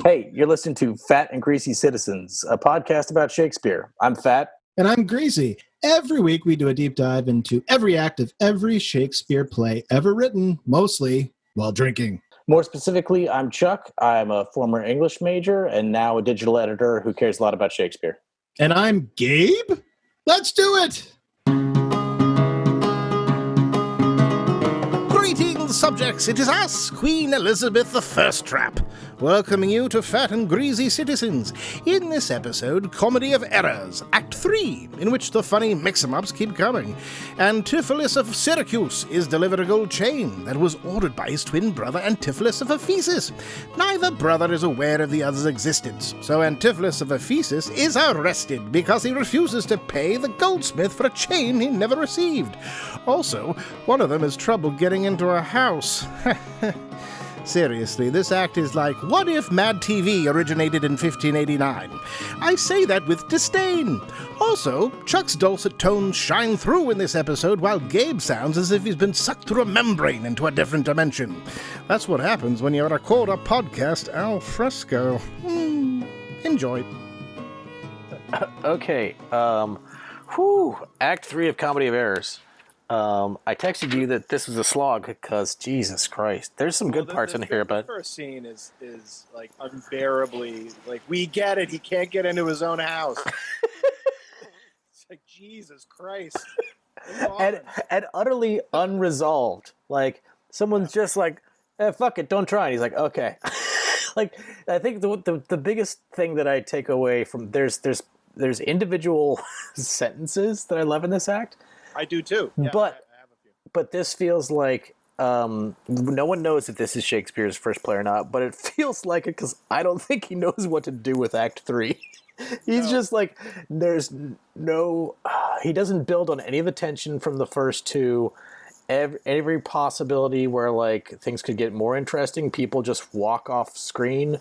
Hey, you're listening to Fat and Greasy Citizens, a podcast about Shakespeare. I'm Fat. And I'm Greasy. Every week we do a deep dive into every act of every Shakespeare play ever written, mostly while drinking. More specifically, I'm Chuck. I'm a former English major and now a digital editor who cares a lot about Shakespeare. And I'm Gabe. Let's do it! Greetings, subjects. It is us, Queen Elizabeth I Trap, welcoming you to Fat and Greasy Citizens. In this episode, Comedy of Errors, Act 3, in which the funny mix-em-ups keep coming. Antipholus of Syracuse is delivered a gold chain that was ordered by his twin brother Antipholus of Ephesus. Neither brother is aware of the other's existence, so Antipholus of Ephesus is arrested because he refuses to pay the goldsmith for a chain he never received. Also, one of them has trouble getting into a house. Seriously, this act is like, what if Mad TV originated in 1589? I say that with disdain. Also, Chuck's dulcet tones shine through in this episode while Gabe sounds as if he's been sucked through a membrane into a different dimension. That's what happens when you record a podcast al fresco. Enjoy. Okay, Act 3 of Comedy of Errors. I texted you that this was a slog because, Jesus Christ, there's some good parts in here, but the first scene is like unbearably, like, we get it, he can't get into his own house. It's like, Jesus Christ. and utterly unresolved. Like, someone's just like, fuck it, don't try. And he's like, okay. Like, I think the biggest thing that I take away from there's individual sentences that I love in this act. I do too. Yeah, but I have a few. But this feels like no one knows if this is Shakespeare's first play or not, but it feels like it because I don't think he knows what to do with Act 3. He's just like, there's no, he doesn't build on any of the tension from the first two. Every possibility where like things could get more interesting, people just walk off screen.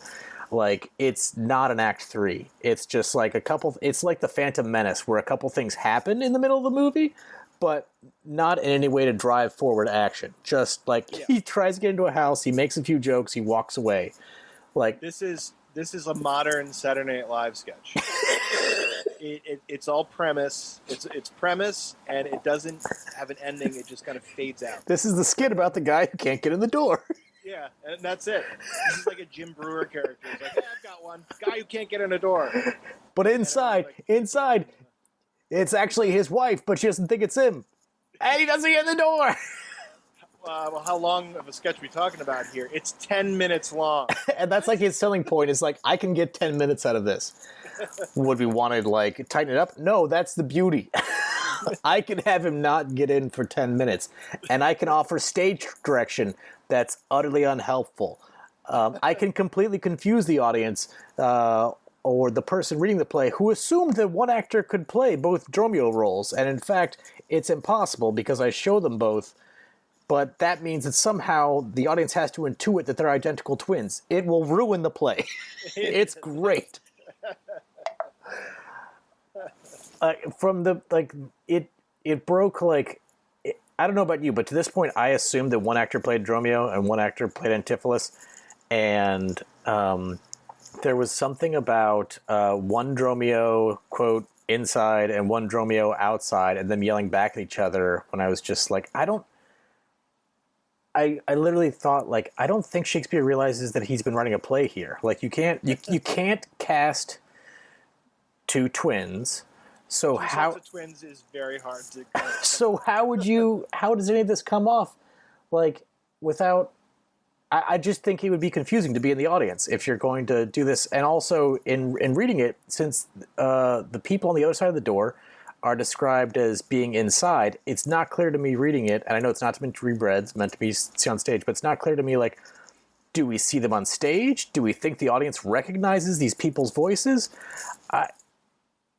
Like, it's not an Act 3. It's just like it's like the Phantom Menace where a couple things happen in the middle of the movie, but not in any way to drive forward action. Just like, He tries to get into a house, he makes a few jokes, he walks away. Like, this is a modern Saturday Night Live sketch. It's all premise. It's premise, and it doesn't have an ending. It just kind of fades out. This is the skit about the guy who can't get in the door. Yeah, and that's it. This is like a Jim Brewer character. It's like, I've got one guy who can't get in a door. But inside, it's actually his wife, but she doesn't think it's him. And he doesn't get in the door. Well, how long of a sketch are we talking about here? It's 10 minutes long. And that's like his selling point. Is like, I can get 10 minutes out of this. Would we want to like tighten it up? No, that's the beauty. I can have him not get in for 10 minutes. And I can offer stage direction that's utterly unhelpful. I can completely confuse the audience or the person reading the play who assumed that one actor could play both Dromio roles. And in fact, it's impossible because I show them both. But that means that somehow the audience has to intuit that they're identical twins. It will ruin the play. It's great. From the, like, it broke, like, I don't know about you, but to this point, I assumed that one actor played Dromio and one actor played Antipholus. And there was something about one Dromio, quote, inside and one Dromio outside, and them yelling back at each other when I was just like, I literally thought, like, I don't think Shakespeare realizes that he's been writing a play here. Like, you can't cast two twins. So how sets of twins is very hard to. So how does any of this come off, like, without? I just think it would be confusing to be in the audience if you're going to do this, and also in reading it, since the people on the other side of the door are described as being inside. It's not clear to me reading it, and I know it's not meant to be read, it's meant to be seen on stage, but it's not clear to me, like, do we see them on stage? Do we think the audience recognizes these people's voices?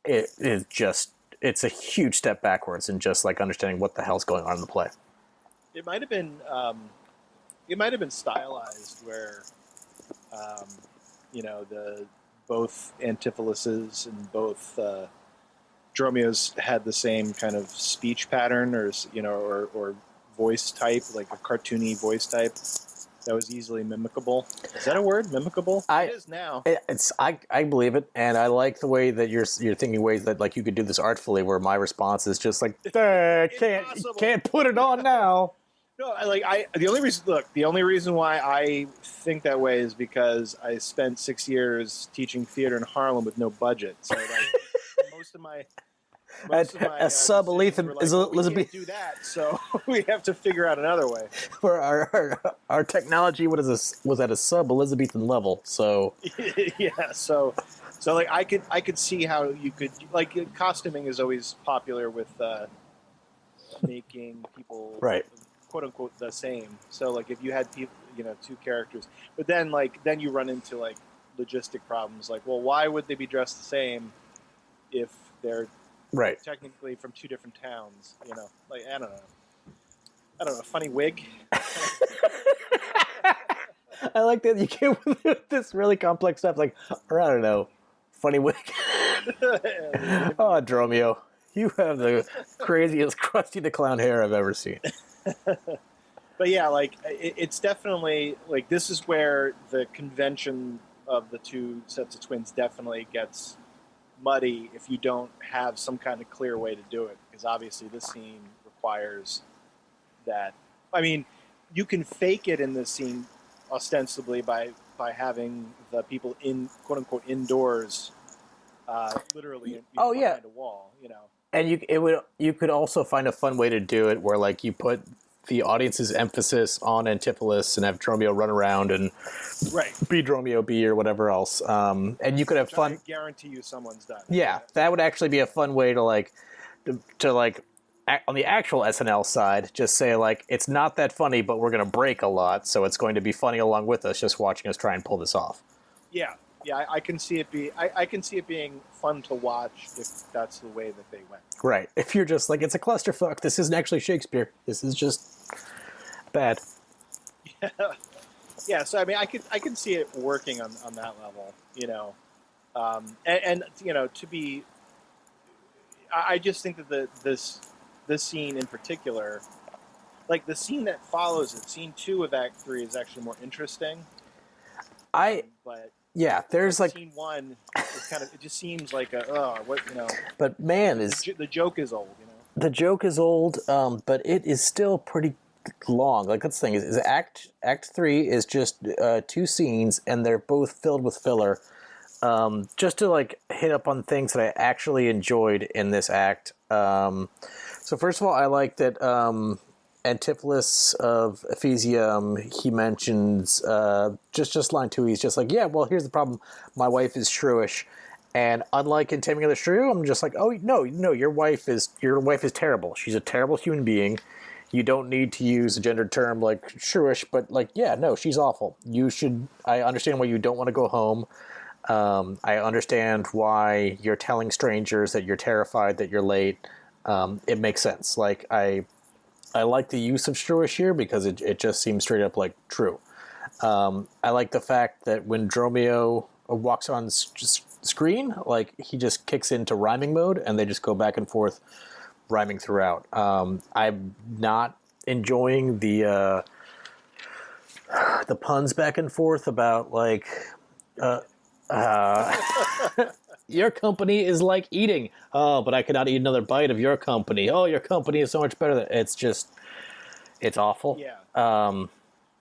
It's a huge step backwards in just, like, understanding what the hell's going on in the play. It might have been stylized where, the both Antipholuses and both Dromios had the same kind of speech pattern, or voice type, like a cartoony voice type that was easily mimicable. Is that a word? Mimicable? It is now. I believe it, and I like the way that you're thinking ways that like you could do this artfully. Where my response is just like, can't put it on now. No, the only reason why I think that way is because I spent 6 years teaching theater in Harlem with no budget. So like most of my a sub Elizabeth we can't do that, so we have to figure out another way. For our technology was at a sub Elizabethan level, so yeah, so like I could see how you could like costuming is always popular with making people right, quote unquote the same. So like if you had people, two characters, but then you run into like logistic problems. Like, well, why would they be dressed the same if they're right technically from two different towns? Like I don't know, funny wig. I like that you came with this really complex stuff. Like, or I don't know, funny wig. Oh, Dromio, you have the craziest Krusty the Clown hair I've ever seen. But yeah, like it's definitely like this is where the convention of the two sets of twins definitely gets muddy if you don't have some kind of clear way to do it, because obviously this scene requires that. I mean, you can fake it in this scene ostensibly by having the people in quote unquote indoors, literally behind a wall, And you could also find a fun way to do it where like you put the audience's emphasis on Antipholus and have Dromio run around and be Dromio B or whatever else. And you could have fun. I guarantee you someone's done. Yeah, that would actually be a fun way to on the actual SNL side, just say like, it's not that funny, but we're going to break a lot. So it's going to be funny along with us, just watching us try and pull this off. Yeah. Yeah, I can see it I can see it being fun to watch if that's the way that they went. Right. If you're just like, it's a clusterfuck, this isn't actually Shakespeare. This is just bad. Yeah. Yeah, so I mean I can see it working on that level, and to be I just think that this scene in particular, like the scene that follows it, scene 2 of Act 3 is actually more interesting. But yeah, there's like scene 1 is it just seems like But man, the joke is old, The joke is old, but it is still pretty long. Like that's the thing is Act 3 is just 2 scenes, and they're both filled with filler. Just to like hit up on things that I actually enjoyed in this act. So first of all, I like that Antipholus of Ephesium, he mentions just line 2. He's just like, yeah, well, here's the problem. My wife is shrewish, and unlike in Taming of the Shrew, I'm just like, oh no, your wife is terrible. She's a terrible human being. You don't need to use a gendered term like shrewish, but like, yeah, no, she's awful. I understand why you don't want to go home. I understand why you're telling strangers that you're terrified that you're late. It makes sense. Like I like the use of shrewish here because it just seems straight up like true. I like the fact that when Dromio walks on screen, like he just kicks into rhyming mode and they just go back and forth rhyming throughout. I'm not enjoying the puns back and forth about like your company is like eating. Oh, but I cannot eat another bite of your company. Oh, your company is so much better. It's awful. Yeah. Well,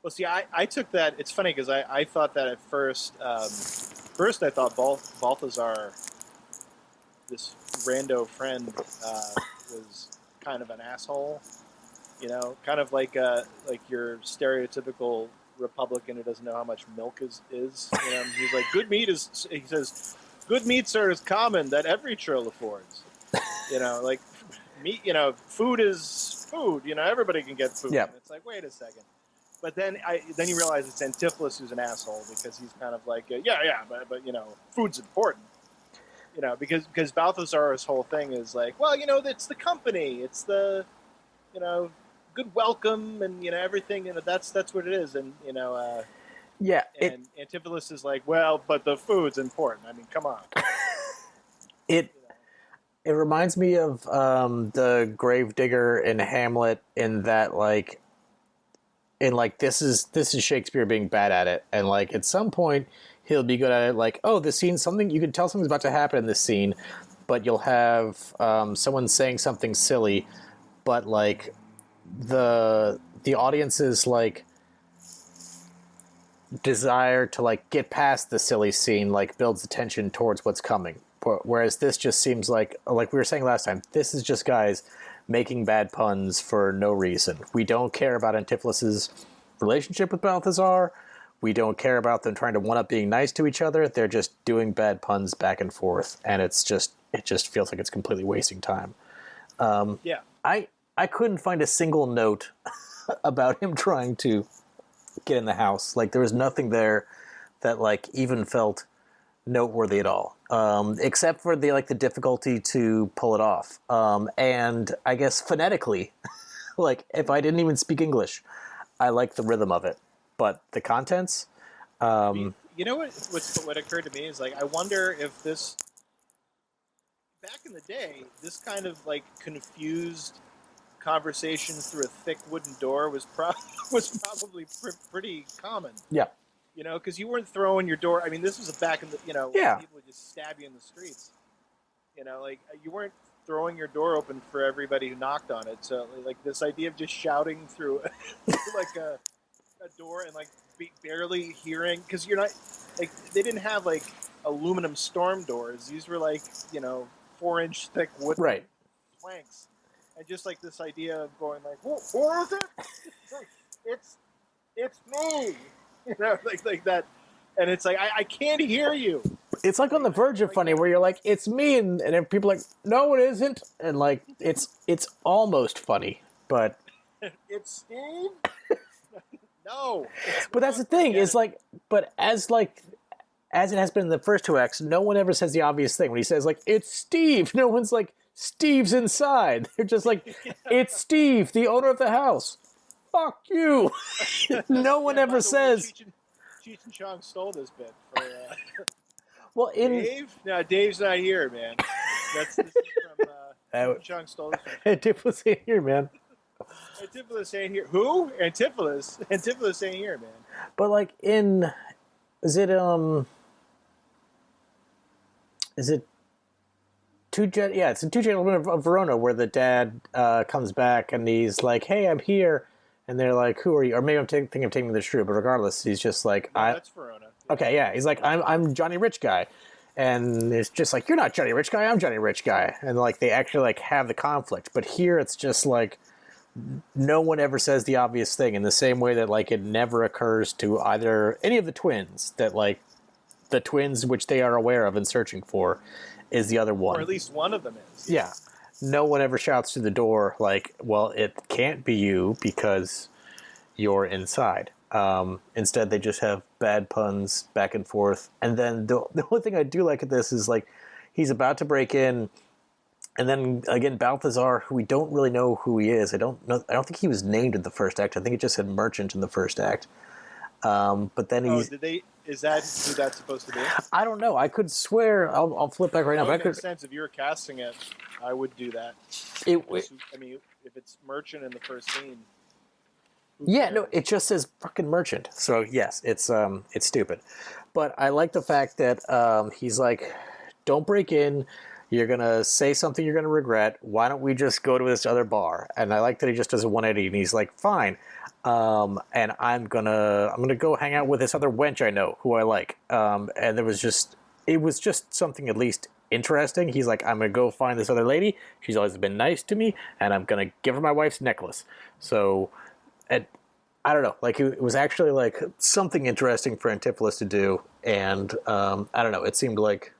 see, I took that. It's funny because I thought that at first. First, I thought Balthazar, this rando friend, was kind of an asshole. Kind of like your stereotypical Republican who doesn't know how much milk is. He's like, good meat is. He says, good meats are as common that every trill affords. Like meat. Food is food. Everybody can get food. Yep. And it's like, wait a second. But then you realize it's Antipholus who's an asshole because he's kind of like, but food's important. Because Balthazar's whole thing is like, well, it's the company, it's the, good welcome and everything, that's what it is, and yeah. And Antipholus is like, well, but the food's important. I mean, come on. It reminds me of the gravedigger in Hamlet in that like and like this is Shakespeare being bad at it, and like at some point he'll be good at it. Like, oh, this scene, something you can tell something's about to happen in this scene, but you'll have someone saying something silly, but like the audience's like desire to like get past the silly scene like builds the tension towards what's coming. Whereas this just seems like we were saying last time, this is just guys making bad puns for no reason. We don't care about Antipholus' relationship with Balthazar. We don't care about them trying to one-up being nice to each other. They're just doing bad puns back and forth, and it just feels like it's completely wasting time. Yeah. I couldn't find a single note about him trying to get in the house. Like, there was nothing there that like even felt noteworthy at all, except for the difficulty to pull it off. And I guess phonetically, like if I didn't even speak English, I like the rhythm of it, but the contents. You know what occurred to me is like I wonder if this back in the day, this kind of like confused conversation through a thick wooden door was probably pretty common. Yeah. You know, because you weren't throwing your door. I mean, this was back in the, Yeah. when people would just stab you in the streets. You know, like you weren't throwing your door open for everybody who knocked on it. So, like this idea of just shouting through like a door and like barely hearing, because you're not like they didn't have like aluminum storm doors. These were like 4-inch thick wood planks, and just like this idea of going like, who is it? It's me. You know, like that, and it's like I can't hear you. It's like on the verge of funny, where you're like, "It's me," and then people are like, "No, it isn't," and like it's almost funny, but it's Steve. No, but that's the thing. Is like, but as it has been in the first two acts, no one ever says the obvious thing. When he says like, "It's Steve," no one's like, "Steve's inside." They're just like, "It's Steve, the owner of the house." Fuck you. No one ever says. Cheech and Chong stole this bit. For, well, Dave? No, Dave's not here, man. This is from Cheech and Chong stole this from. Antipholus ain't here, man. Antipholus ain't here. Who? Antipholus. Antipholus ain't here, man. But like is it it's in Two Gentlemen of Verona where the dad comes back and he's like, "Hey, I'm here." And they're like, "Who are you?" Or maybe I'm thinking of taking this true, but regardless, he's just like, no, that's Verona. Yeah. Okay, yeah. He's like, I'm Johnny Rich Guy. And it's just like, "You're not Johnny Rich Guy, I'm Johnny Rich Guy." And like they actually like have the conflict. But here it's just like no one ever says the obvious thing, in the same way that like it never occurs to either any of the twins that like the twins which they are aware of and searching for is the other one. Or at least one of them is. Yeah. No one ever shouts through the door like, "Well, it can't be you because you're inside." Instead, they just have bad puns back and forth. And then the only thing I do like at this is like he's about to break in, and then again Balthazar, who we don't really know who he is. I don't think he was named in the first act. I think it just said merchant in the first act. But then he's. Is that who that's supposed to be? I don't know. I could swear. I'll flip back right now. It makes sense. If you were casting it, I would do that. I mean, if it's merchant in the first scene. Yeah, no, it just says fucking merchant. So yes, it's stupid. But I like the fact that he's like, "Don't break in. You're gonna say something you're gonna regret. Why don't we just go to this other bar?" And I like that he just does a 180 and he's like, "Fine. And I'm gonna go hang out with this other wench I know who I like." And it was just something at least interesting. He's like, "I'm gonna go find this other lady. She's always been nice to me, and I'm gonna give her my wife's necklace." So, and I don't know, like it was actually like something interesting for Antipholus to do, and I don't know, it seemed like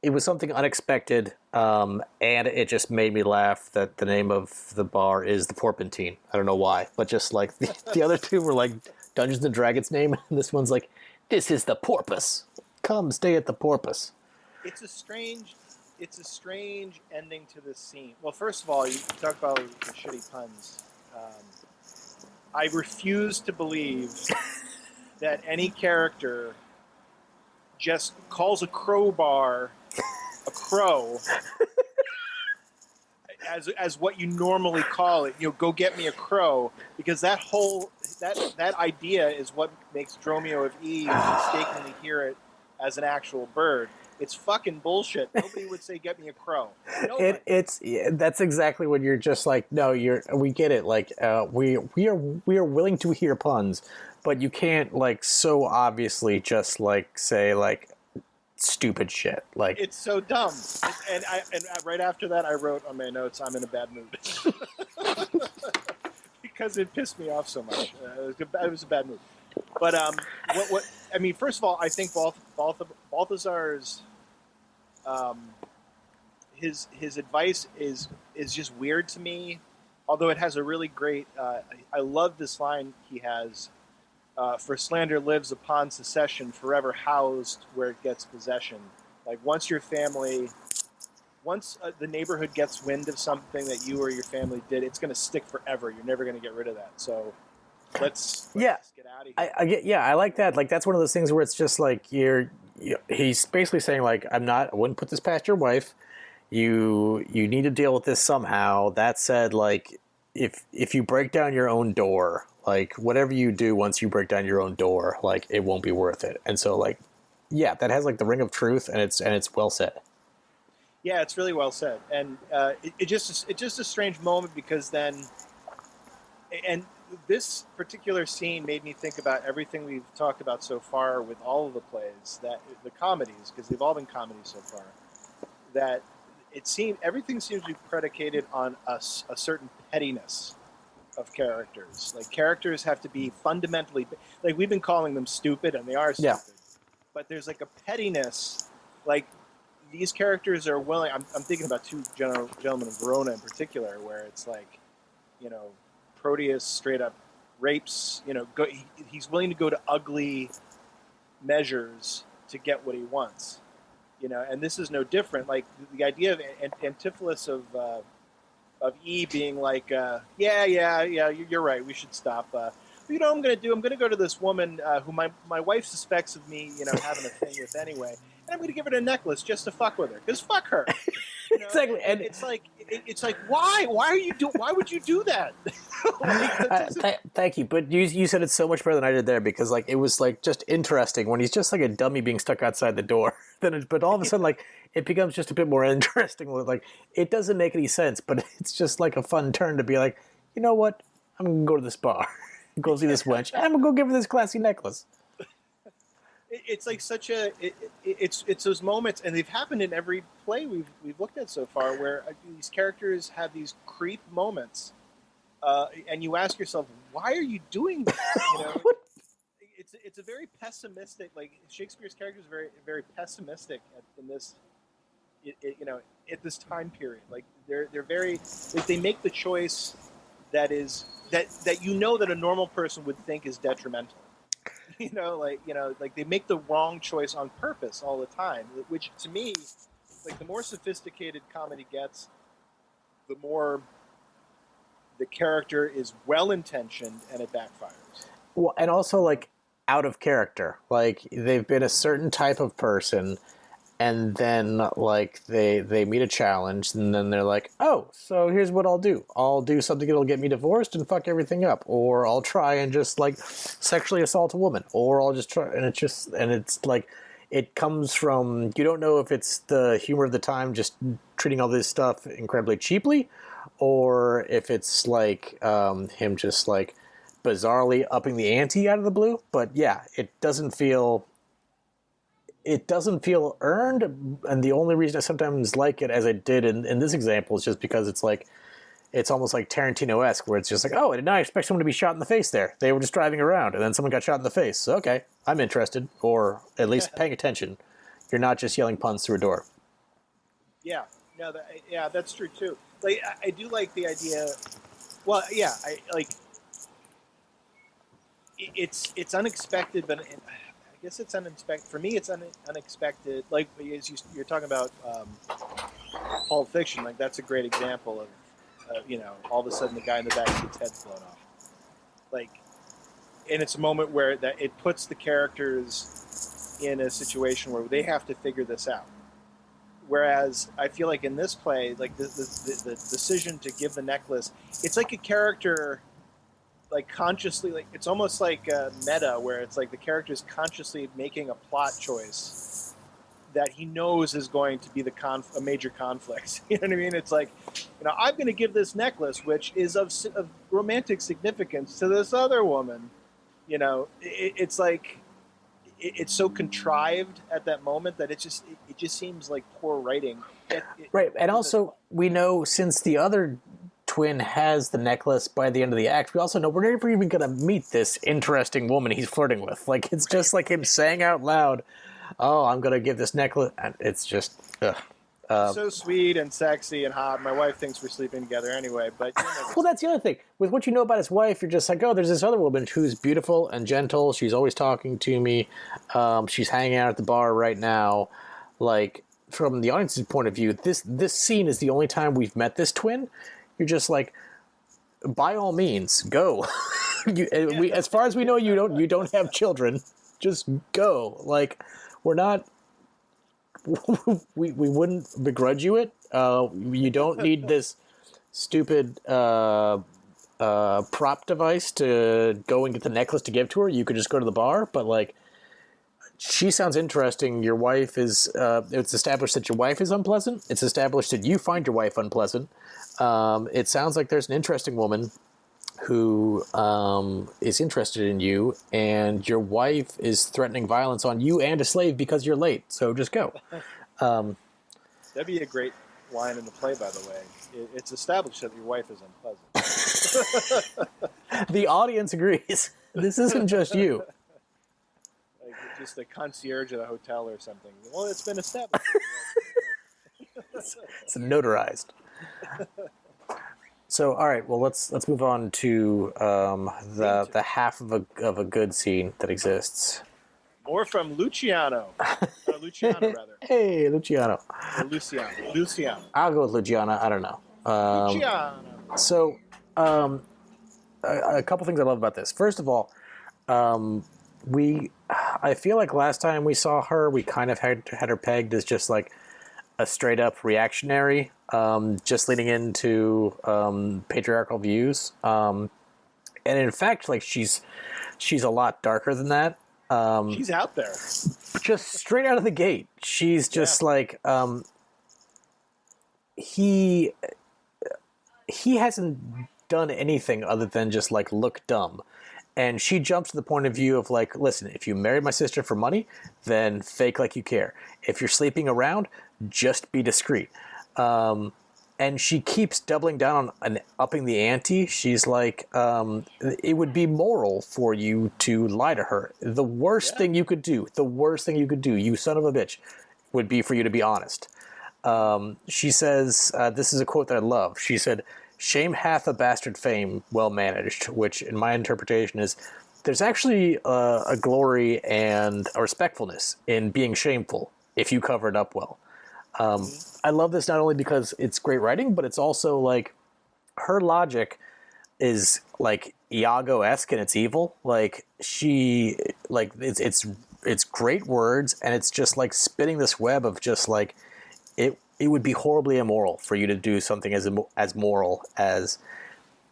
it was something unexpected, and it just made me laugh that the name of the bar is the Porpentine. I don't know why, but just like the other two were like Dungeons and Dragons name, and this one's like, "This is the Porpoise. Come stay at the Porpoise." It's a strange ending to this scene. Well, first of all, you talk about the shitty puns. I refuse to believe that any character just calls a crowbar a crow as what you normally call it. Go get me a crow, because that whole that idea is what makes Dromio of Eve mistakenly hear it as an actual bird. It's fucking bullshit. Nobody would say, "Get me a crow." Nobody. That's exactly when you're just like, no, we get it. Like, we are willing to hear puns, but you can't like so obviously just like say like stupid shit. Like, it's so dumb. And right after that, I wrote on my notes, "I'm in a bad mood," because it pissed me off so much. It was a bad mood. But what I mean, first of all, I think Balthazar's his advice is just weird to me. Although it has a really great, I love this line he has. For slander lives upon secession, forever housed where it gets possession. Like once the neighborhood gets wind of something that you or your family did, it's going to stick forever. You're never going to get rid of that. So let's just get out of here. I like that. Like that's one of those things where it's just like he's basically saying like I wouldn't put this past your wife. You need to deal with this somehow. That said, like if you break down your own door, like whatever you do once you break down your own door, like it won't be worth it. And so like, yeah, that has like the ring of truth, and it's well said. Yeah, it's really well said, and it's just a strange moment because then, and this particular scene made me think about everything we've talked about so far with all of the plays, that the comedies, because they've all been comedies so far, that everything seems to be predicated on a certain pettiness of characters. Like characters have to be fundamentally, like we've been calling them stupid, and they are stupid. Yeah. But there's like a pettiness, like these characters are willing. I'm thinking about two gentlemen of Verona in particular, where it's like, Proteus straight up rapes. He's willing to go to ugly measures to get what he wants. And this is no different. Like the idea of Antipholus of E being like, yeah, you're right. We should stop. You know what I'm going to do? I'm going to go to this woman who my wife suspects of me, having a thing with anyway, and I'm going to give her a necklace just to fuck with her. Because fuck her. Exactly. And it's like, why? Why would you do that? Thank you. But you said it so much better than I did there, because like it was like just interesting when he's just like a dummy being stuck outside the door. But all of a sudden, like it becomes just a bit more interesting. Like it doesn't make any sense, but it's just like a fun turn to be like, you know what? I'm gonna go to this bar, go see this wench. I'm gonna go give her this classy necklace. It's like it's those moments, and they've happened in every play we've looked at so far, where these characters have these creep moments, and you ask yourself, why are you doing this? It's a very pessimistic. Like Shakespeare's characters are very very pessimistic in this, at this time period. Like they're very like they make the choice that that a normal person would think is detrimental. Like they make the wrong choice on purpose all the time, which to me, like the more sophisticated comedy gets, the more the character is well-intentioned and it backfires. Well, and also like out of character. Like they've been a certain type of person, and then like they meet a challenge, and then they're like, oh, so here's what I'll do. I'll do something that'll get me divorced and fuck everything up, or I'll try and just like sexually assault a woman, or I'll just try, and it's like it comes from, you don't know if it's the humor of the time just treating all this stuff incredibly cheaply, or if it's like him just like bizarrely upping the ante out of the blue. But yeah, it doesn't feel earned, and the only reason I sometimes like it as I did in this example is just because it's like it's almost like Tarantino-esque, where it's just like, oh, I did not expect someone to be shot in the face there. They were just driving around, and then someone got shot in the face. So, okay, I'm interested, or at least paying attention. You're not just yelling puns through a door. Yeah, no, that's true too. Like I do like the idea. Well, yeah, I like. It's unexpected, but I guess it's unexpected. For me, it's unexpected. Like as you're talking about Pulp Fiction, like that's a great example of all of a sudden the guy in the backseat's head's blown off. Like, and it's a moment where that it puts the characters in a situation where they have to figure this out. Whereas I feel like in this play, like the decision to give the necklace, it's like a character. like consciously, like it's almost like meta, where it's like the character's consciously making a plot choice that he knows is going to be a major conflict. You know what I mean? It's like, I'm going to give this necklace, which is of romantic significance, to this other woman. It's like it's so contrived at that moment that it just seems like poor writing. Right, and also we know, since the other twin has the necklace by the end of the act, we also know we're never even going to meet this interesting woman he's flirting with. Like, it's just like him saying out loud, "Oh, I'm going to give this necklace," and it's just so sweet and sexy and hot. My wife thinks we're sleeping together anyway, but well, that's the other thing. With what you know about his wife, you're just like, oh, there's this other woman who's beautiful and gentle. She's always talking to me. She's hanging out at the bar right now. Like, from the audience's point of view, this scene is the only time we've met this twin. You're just like, by all means, go. As far as we know, you don't have children. Just go. Like, we're not. We wouldn't begrudge you it. You don't need this stupid prop device to go and get the necklace to give to her. You could just go to the bar. But, like, she sounds interesting. Your wife is... it's established that your wife is unpleasant. It's established that you find your wife unpleasant. It sounds like there's an interesting woman who is interested in you, and your wife is threatening violence on you and a slave because you're late. So just go. That'd be a great line in the play, by the way. It's established that your wife is unpleasant. The audience agrees. This isn't just you. Like just the concierge at a hotel or something. Well, it's been established. It's notarized. So, all right. Well, let's move on to the half of a good scene that exists. More from Luciano. Luciano, rather. Hey, Luciano. Or Luciano. I'll go with Luciana. I don't know. Luciano. So, a couple things I love about this. First of all, I feel like last time we saw her, we kind of had her pegged as just like a straight up reactionary, just leaning into patriarchal views. And in fact, like she's a lot darker than that. She's out there. Just straight out of the gate. She's just like he hasn't done anything other than just like look dumb. And she jumps to the point of view of like, listen, if you married my sister for money, then fake like you care. If you're sleeping around, just be discreet. And she keeps doubling down on upping the ante. She's like, it would be moral for you to lie to her. The worst thing you could do, you son of a bitch, would be for you to be honest. She says, this is a quote that I love. She said, "Shame hath a bastard fame, well managed," which in my interpretation is there's actually a glory and a respectfulness in being shameful if you cover it up well. I love this not only because it's great writing, but it's also like her logic is like Iago-esque and it's evil. Like she, like it's great words, and it's just like spinning this web of just like it would be horribly immoral for you to do something as moral as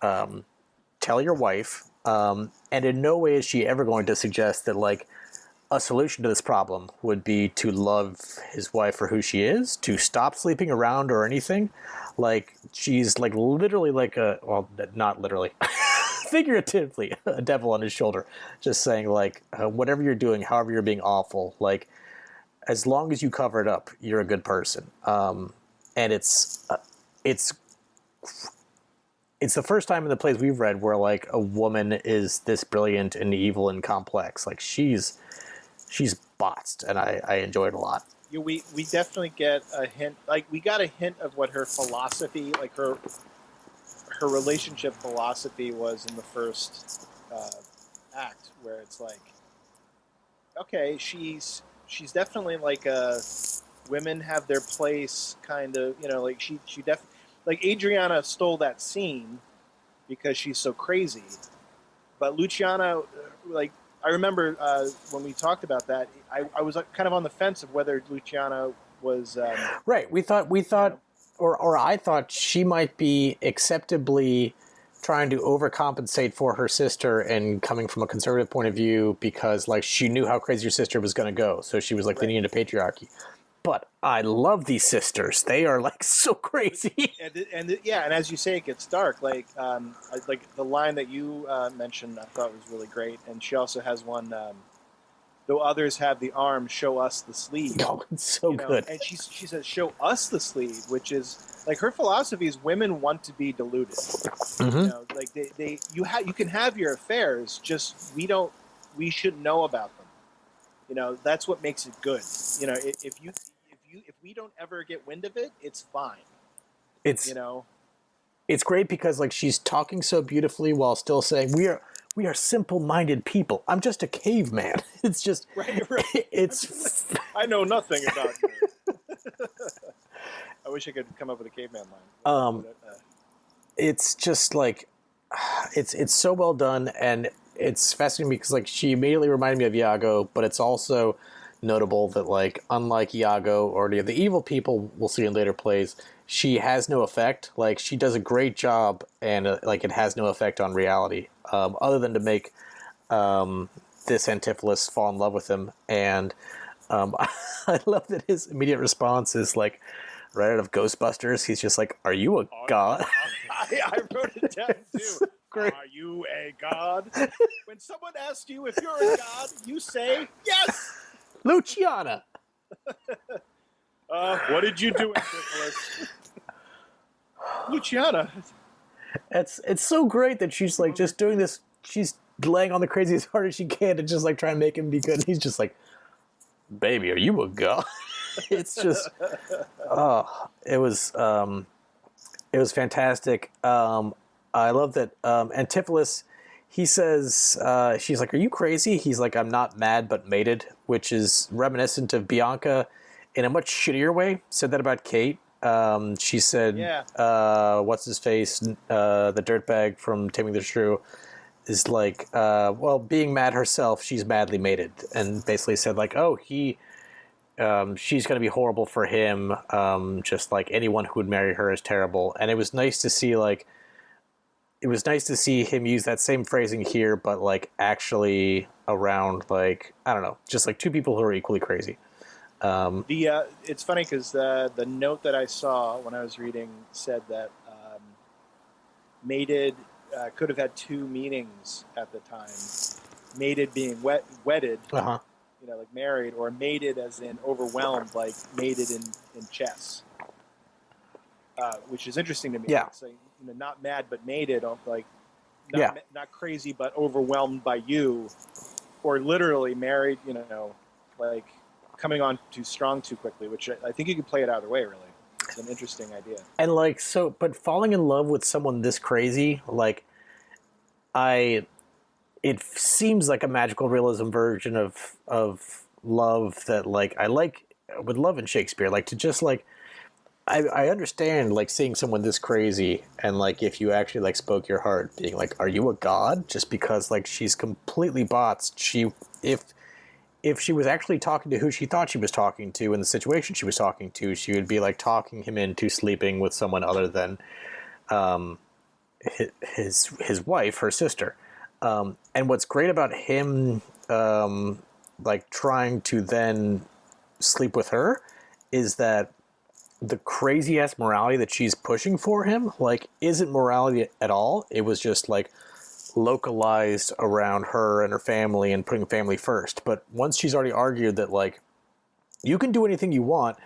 tell your wife. And in no way is she ever going to suggest that like a solution to this problem would be to love his wife for who she is, to stop sleeping around or anything. Like she's like literally like not literally, figuratively, a devil on his shoulder, just saying like, whatever you're doing, however you're being awful, like as long as you cover it up, you're a good person. And it's the first time in the plays we've read where like a woman is this brilliant and evil and complex. Like she's botsed, and I enjoy it a lot. Yeah, we definitely get a hint. Like we got a hint of what her philosophy, like her relationship philosophy was in the first act, where it's like, okay, she's definitely like a women have their place kind of, like she definitely, like Adriana stole that scene because she's so crazy, but Luciana, like I remember when we talked about that, I was kind of on the fence of whether Luciana was right. We thought, or I thought she might be acceptably trying to overcompensate for her sister and coming from a conservative point of view because like she knew how crazy her sister was going to go, so she was like leaning into patriarchy. But I love these sisters; they are like so crazy. And as you say, it gets dark. Like the line that you mentioned, I thought was really great. And she also has one. Though others have the arm, show us the sleeve. Oh, it's so good. And she says, show us the sleeve, which is like her philosophy is women want to be deluded. Mm-hmm. Like you can have your affairs, just we should know about them. That's what makes it good. If we don't ever get wind of it, it's fine. It's great because like she's talking so beautifully while still saying we are simple-minded people. I'm just a caveman. It's just right. It's I know nothing about you. I wish I could come up with a caveman line. It's just like it's so well done, and it's fascinating because like she immediately reminded me of Iago, but it's also notable that like unlike Iago or any of the evil people we'll see in later plays, she has no effect. Like she does a great job, and like it has no effect on reality, other than to make this Antipholus fall in love with him. And I love that his immediate response is like right out of Ghostbusters. He's just like, "Are you a god?" I wrote it down too. Great. Are you a god? When someone asks you if you're a god, you say yes. Luciana. What did you do, Antipholus? Luciana. It's so great that she's like just doing this. She's laying on the crazy as hard as she can to just like try and make him be good. And he's just like, "Baby, are you a god?" It's just, it was fantastic. I love that Antipholus. He says, she's like, "Are you crazy?" He's like, "I'm not mad, but mated," which is reminiscent of Bianca in a much shittier way. Said that about Kate. She said, what's his face? The dirtbag from Taming the Shrew is like, well, being mad herself, she's madly mated. And basically said like, oh, she's going to be horrible for him. Just like anyone who would marry her is terrible. And it was nice to see him use that same phrasing here, but like actually around like, I don't know, just like two people who are equally crazy. It's funny because the note that I saw when I was reading said that mated could have had two meanings at the time. Mated being wedded, like married, or mated as in overwhelmed, like mated in chess, which is interesting to me. Yeah. It's like, not mad but mated, like not crazy but overwhelmed by you, or literally married, like coming on too strong too quickly, which I think you could play it either way, really. It's an interesting idea. And like, so, but falling in love with someone this crazy, like, it seems like a magical realism version of love that, like, I would love in Shakespeare, like, to just, like, I understand, like, seeing someone this crazy, and, like, if you actually, like, spoke your heart, being like, "Are you a god?" Just because, like, she's completely bots. If she was actually talking to who she thought she was talking to in the situation she was talking to, she would be like talking him into sleeping with someone other than his wife, her sister. And what's great about him like trying to then sleep with her is that the crazy ass morality that she's pushing for him like isn't morality at all. It was just like localized around her and her family and putting family first. But once she's already argued that like you can do anything you want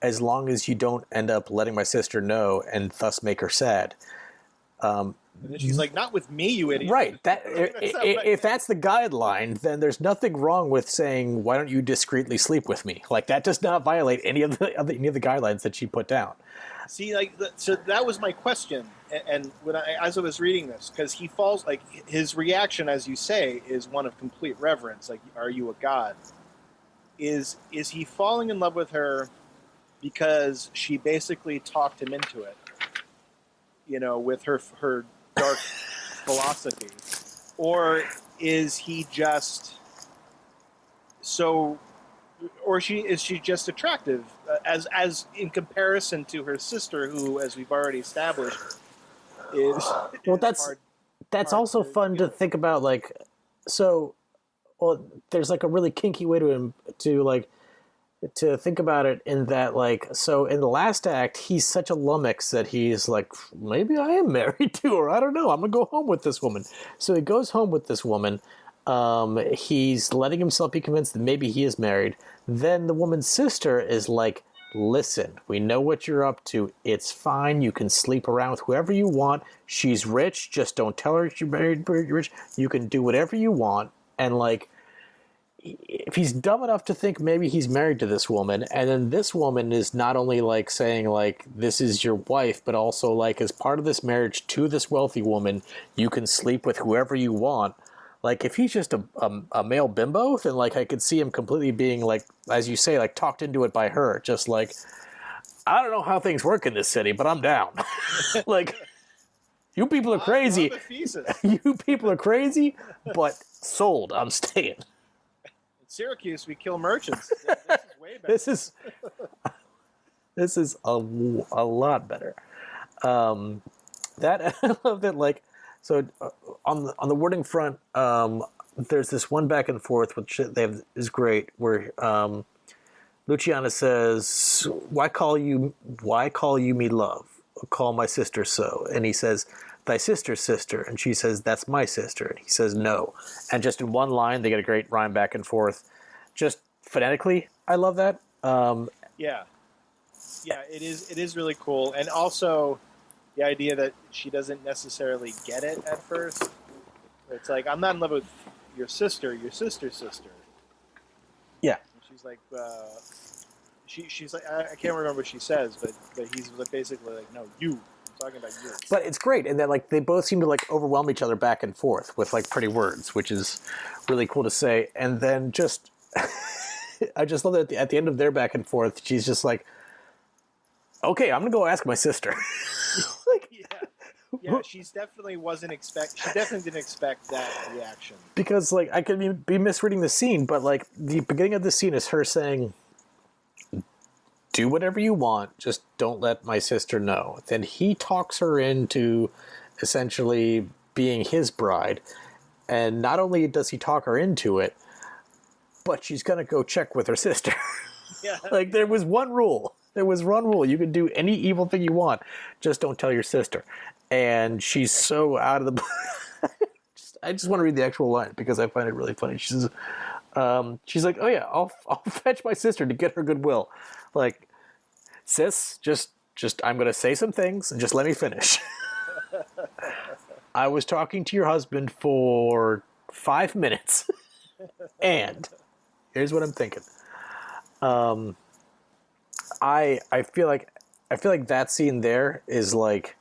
as long as you don't end up letting my sister know and thus make her sad. And then she's like, "Not with me, you idiot." Right. That if that's the guideline, then there's nothing wrong with saying, "Why don't you discreetly sleep with me?" Like that does not violate any of the guidelines that she put down. See, like, so that was my question, and as I was reading this, because he falls, like, his reaction, as you say, is one of complete reverence. Like, "Are you a god?" Is he falling in love with her because she basically talked him into it? With her dark philosophy, or is he just so? Or is she just attractive as in comparison to her sister, who, as we've already established, Well, that's also fun to think about. Like, so, well, there's like a really kinky way to think about it in that, like, so in the last act, he's such a lummox that he's like, maybe I am married to her. I don't know. I'm gonna go home with this woman. So he goes home with this woman. He's letting himself be convinced that maybe he is married. Then the woman's sister is like, listen, we know what you're up to. It's fine. You can sleep around with whoever you want. She's rich. Just don't tell her you're married, you're rich. You can do whatever you want. And like, if he's dumb enough to think maybe he's married to this woman, and then this woman is not only like saying like this is your wife, but also like as part of this marriage to this wealthy woman, you can sleep with whoever you want. Like if he's just a male bimbo, then like I could see him completely being like, as you say, like talked into it by her. Just like, I don't know how things work in this city, but I'm down. Like, you people are crazy. You people are crazy, but sold. I'm staying. Syracuse, we kill merchants. This is way better. This is a lot better. That I love that. Like, so on the wording front, there's this one back and forth which they have is great where Luciana says, "Why call you me love? Call my sister so." And he says, "Thy sister's sister," and she says, "That's my sister," and he says, "No." And just in one line, they get a great rhyme back and forth. Just phonetically, I love that. Yeah, it is really cool, and also the idea that she doesn't necessarily get it at first. It's like, I'm not in love with your sister, your sister's sister. Yeah. And she's like, she's like, I can't remember what she says, but he's like basically like, no, you. I'm talking about you. But it's great, and that like they both seem to like overwhelm each other back and forth with like pretty words, which is really cool to say. And then just, I just love that at the end of their back and forth, she's just like, okay, I'm gonna go ask my sister. Like, yeah, she definitely didn't expect that reaction. Because like I could be misreading the scene, but like the beginning of the scene is her saying, do whatever you want, just don't let my sister know. Then he talks her into essentially being his bride, and not only does he talk her into it, but she's gonna go check with her sister. Yeah. Like there was one rule. You can do any evil thing you want, just don't tell your sister. And she's so out of the. I just want to read the actual line because I find it really funny. She's like, "Oh yeah, I'll fetch my sister to get her goodwill." Like, sis, just I'm gonna say some things and just let me finish. I was talking to your husband for 5 minutes, and here's what I'm thinking. I feel like that scene there is like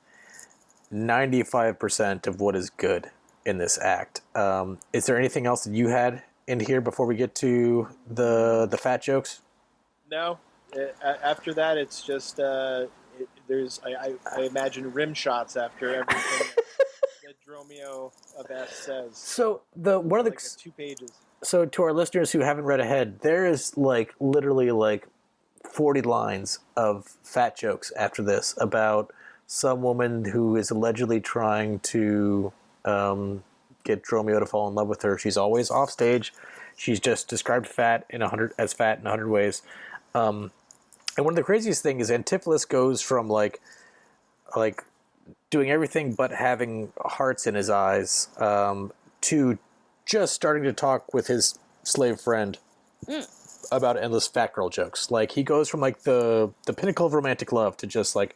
95% of what is good in this act. Is there anything else that you had in here before we get to the fat jokes? No. After that, it's just there's I imagine rim shots after everything that Dromio Abess says. So one of the 2 pages. So to our listeners who haven't read ahead, there is like literally like 40 lines of fat jokes after this about some woman who is allegedly trying to get Dromio to fall in love with her. She's always off stage. She's just described fat in 100 ways. And one of the craziest things is Antipholus goes from like doing everything but having hearts in his eyes to just starting to talk with his slave friend about endless fat girl jokes. Like he goes from like the pinnacle of romantic love to just like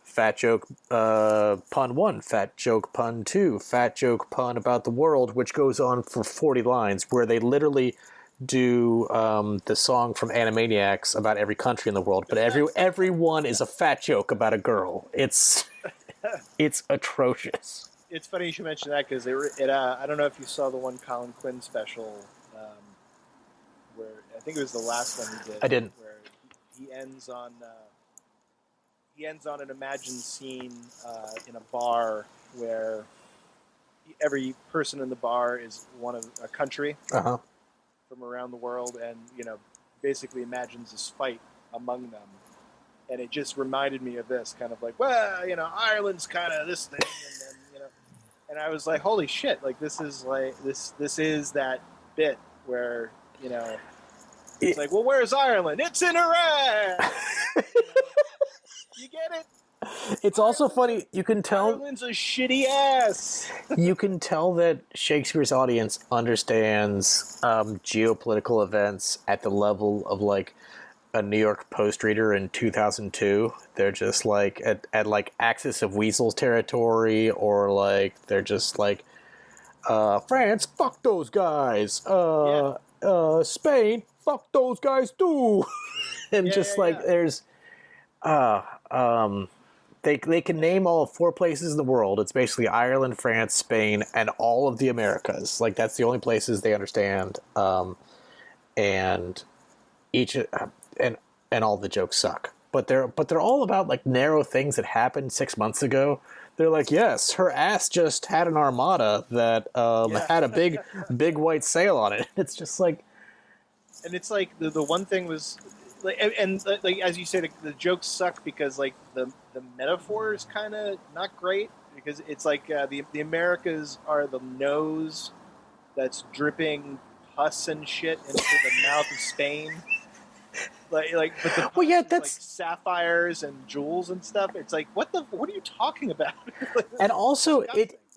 fat joke pun 1, fat joke pun 2, fat joke pun about the world, which goes on for 40 lines where they literally do the song from Animaniacs about every country in the world, but everyone is a fat joke about a girl. It's atrocious. It's funny you should mention that because I don't know if you saw the one Colin Quinn special where I think it was the last one he did. I didn't. Where he ends on an imagined scene in a bar where every person in the bar is one of a country. Uh-huh. From around the world, and basically imagines this fight among them, and it just reminded me of this kind of like, well, Ireland's kind of this thing, and then and I was like, holy shit, like this is that bit where it's like, well, where's Ireland? It's in Iraq. You get it? It's also funny. You can tell Ireland's a shitty ass. You can tell that Shakespeare's audience understands geopolitical events at the level of like a New York Post reader in 2002. They're just like at like Axis of Weasels territory, or like they're just like France, fuck those guys. Spain, fuck those guys too. And there's they can name all 4 places in the world. It's basically Ireland, France, Spain, and all of the Americas. Like that's the only places they understand. And each and all the jokes suck. But they're all about like narrow things that happened 6 months ago. They're like, yes, her ass just had an armada that had a big white sail on it. It's just like, and it's like the one thing was. And as you say, the jokes suck because like the metaphor is kind of not great, because it's like the Americas are the nose that's dripping pus and shit into the mouth of Spain. But the pus is, like sapphires and jewels and stuff. It's like what are you talking about? And also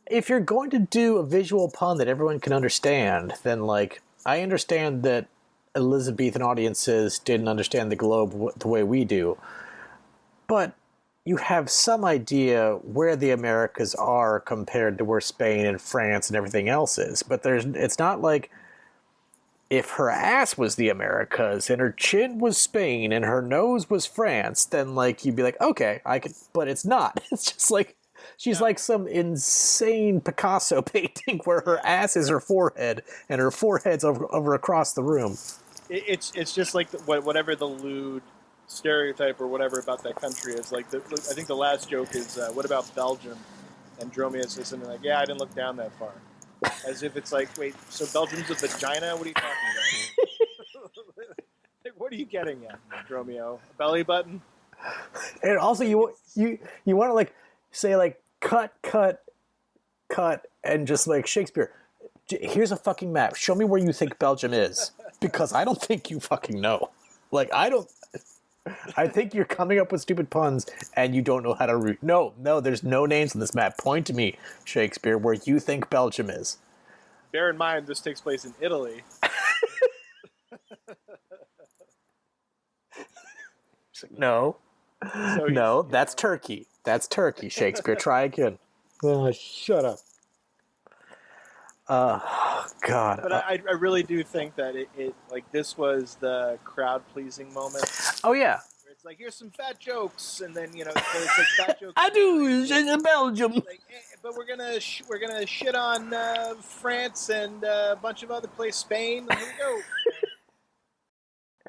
if you're going to do a visual pun that everyone can understand, then like I understand that Elizabethan audiences didn't understand the globe the way we do, but you have some idea where the Americas are compared to where Spain and France and everything else is. But it's not like if her ass was the Americas and her chin was Spain and her nose was France, then like you'd be like, okay, I could, but it's not. It's just like she's like some insane Picasso painting where her ass is her forehead and her forehead's over across the room. It's just like whatever the lewd stereotype or whatever about that country is. Like I think the last joke is, what about Belgium? And Dromio says something like, yeah, I didn't look down that far. As if it's like, wait, so Belgium's a vagina? What are you talking about? Like, what are you getting at, Dromio? A belly button? And also you want to like say like cut, and just like Shakespeare, here's a fucking map. Show me where you think Belgium is, because I don't think you fucking know. Like I think you're coming up with stupid puns and you don't know how to root. No, there's no names on this map. Point to me, Shakespeare, where you think Belgium is. Bear in mind, this takes place in Italy. No, that's Turkey. That's Turkey, Shakespeare. Try again. Oh, shut up. God. But I really do think that it like this was the crowd pleasing moment. Oh yeah. Where it's like, here's some fat jokes, and then so it's like fat jokes. I do in Belgium. Like, but we're gonna shit on France and a bunch of other places, Spain. And here we go.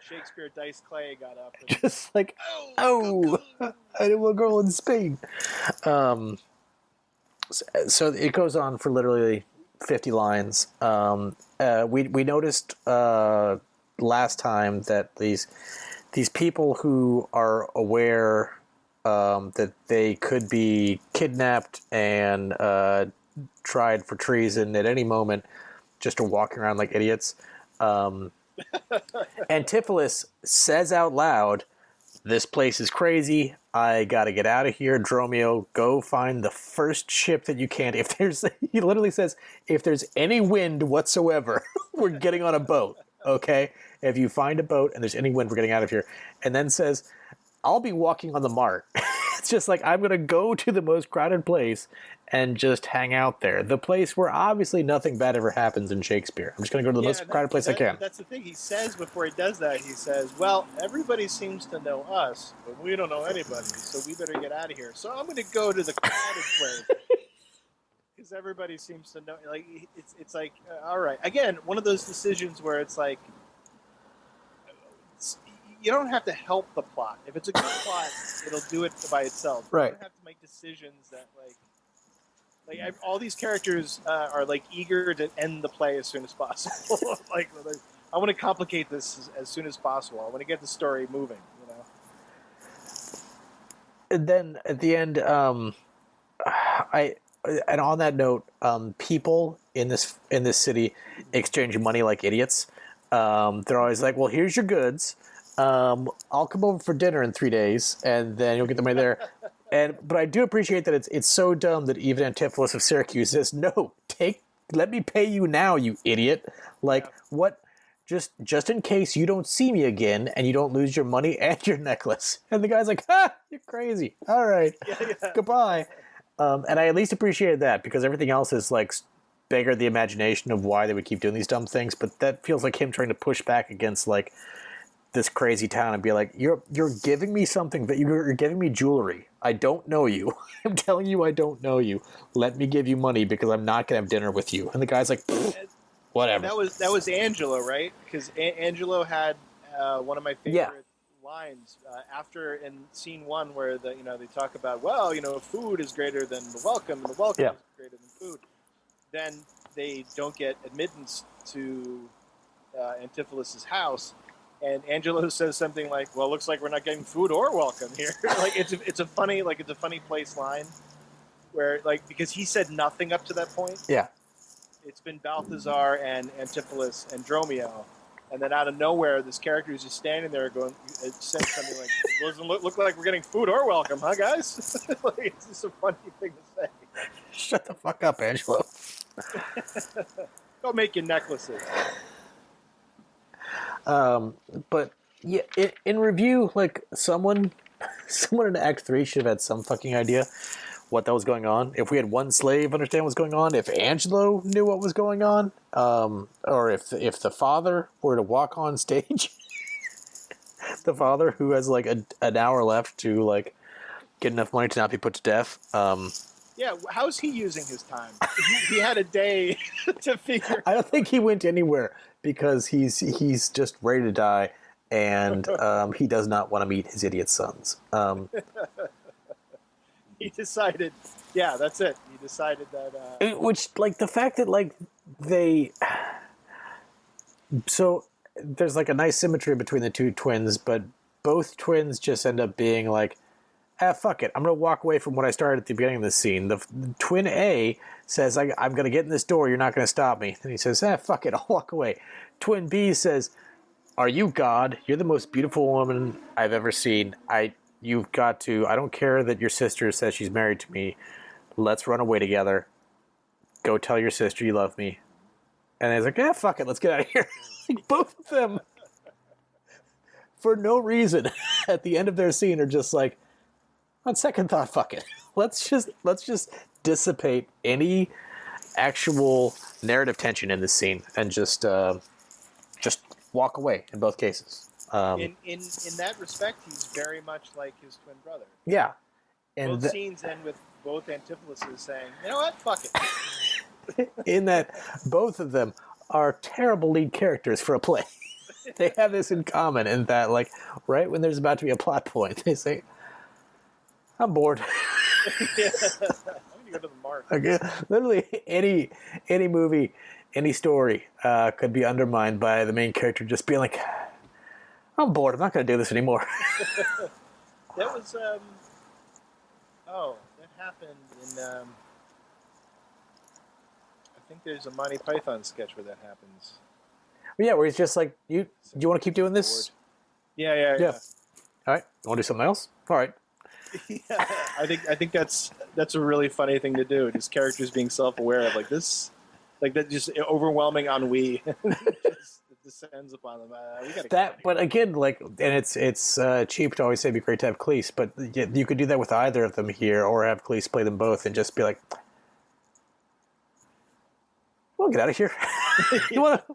Shakespeare Dice Clay got up. And, just like, I know a girl in Spain. So it goes on for literally 50 lines. We noticed last time that these people who are aware that they could be kidnapped and tried for treason at any moment just are walking around like idiots. Antipholus says out loud, "This place is crazy. I gotta get out of here. Dromio, go find the first ship that you can. He literally says, if there's any wind whatsoever, we're getting on a boat. Okay? If you find a boat and there's any wind, we're getting out of here." And then says, "I'll be walking on the mart." It's just like, I'm gonna go to the most crowded place and just hang out there. The place where obviously nothing bad ever happens in Shakespeare. I'm just gonna go to the most crowded place I can. That's the thing. He says before he does that, he says, well, everybody seems to know us, but we don't know anybody, so we better get out of here. So I'm going to go to the crowded place. Because everybody seems to know. Like it's like, all right. Again, one of those decisions where it's like, you don't have to help the plot. If it's a good plot, it'll do it by itself. Right. You don't have to make decisions that like all these characters are like eager to end the play as soon as possible. Like I want to complicate this as soon as possible. I want to get the story moving. then at the end, and on that note, people in this city exchange money like idiots. They're always like, "Well, here's your goods. I'll come over for dinner in 3 days, and then you'll get the money there." But I do appreciate that it's so dumb that even Antipholus of Syracuse says, "No, let me pay you now, you idiot." Like, what? Just in case you don't see me again and you don't lose your money and your necklace. And the guy's like, "Ha, you're crazy. All right, goodbye." And I at least appreciated that, because everything else is like beggar the imagination of why they would keep doing these dumb things. But that feels like him trying to push back against like this crazy town and be like, you're giving me something that you're giving me jewelry. I don't know you. I'm telling you, I don't know you. Let me give you money because I'm not gonna have dinner with you. And the guy's like, whatever. That was Angelo, right? Because Angelo had one of my favorite lines after in scene 1 where they talk about, well, food is greater than the welcome, and the welcome is greater than food. Then they don't get admittance to Antipholus' house, and Angelo says something like, "Well, looks like we're not getting food or welcome here." Like it's a funny place line where because he said nothing up to that point. Yeah. It's been Balthazar and Antipholus and Dromio, and then out of nowhere, this character is just standing there saying something like, "Doesn't look like we're getting food or welcome, huh, guys?" It's just a funny thing to say. Shut the fuck up, Angelo. Go make your necklaces. But yeah, in review, like someone in Act 3 should have had some fucking idea what that was going on. If we had one slave understand what's going on, if Angelo knew what was going on, or if the father were to walk on stage, the father who has like an hour left to like get enough money to not be put to death. Yeah, how's he using his time? He had a day to figure. I don't think he went anywhere because he's just ready to die, and he does not want to meet his idiot sons. He decided, yeah, that's it. He decided that. Which, like, the fact that like so there's like a nice symmetry between the two twins, but both twins just end up being like, fuck it, I'm going to walk away from what I started at the beginning of this scene. The twin A says, I'm going to get in this door, you're not going to stop me. And he says, fuck it, I'll walk away. Twin B says, are you God? You're the most beautiful woman I've ever seen. You've got to, I don't care that your sister says she's married to me. Let's run away together. Go tell your sister you love me. And he's like, fuck it, let's get out of here. Like, both of them, for no reason, at the end of their scene are just like, on second thought, fuck it. Let's just dissipate any actual narrative tension in this scene and just walk away in both cases. In that respect, he's very much like his twin brother. Yeah. And both scenes end with both Antipholus saying, you know what, fuck it. In that both of them are terrible lead characters for a play. They have this in common in that, like, right when there's about to be a plot point, they say, I'm bored. Yeah. I'm going to go to the mark. Okay. Literally any movie, any story could be undermined by the main character just being like, I'm bored. I'm not going to do this anymore. That was, that happened in, I think there's a Monty Python sketch where that happens. Yeah, where he's just like, do you want to keep doing this? Yeah. All right. You want to do something else? All right. Yeah, I think that's a really funny thing to do. Just characters being self-aware of like this, like that, just overwhelming ennui just descends upon them. We gotta that, but again, like, and it's cheap to always say it'd be great to have Cleese, but you could do that with either of them here, or have Cleese play them both and just be like, "Well, get out of here. You want to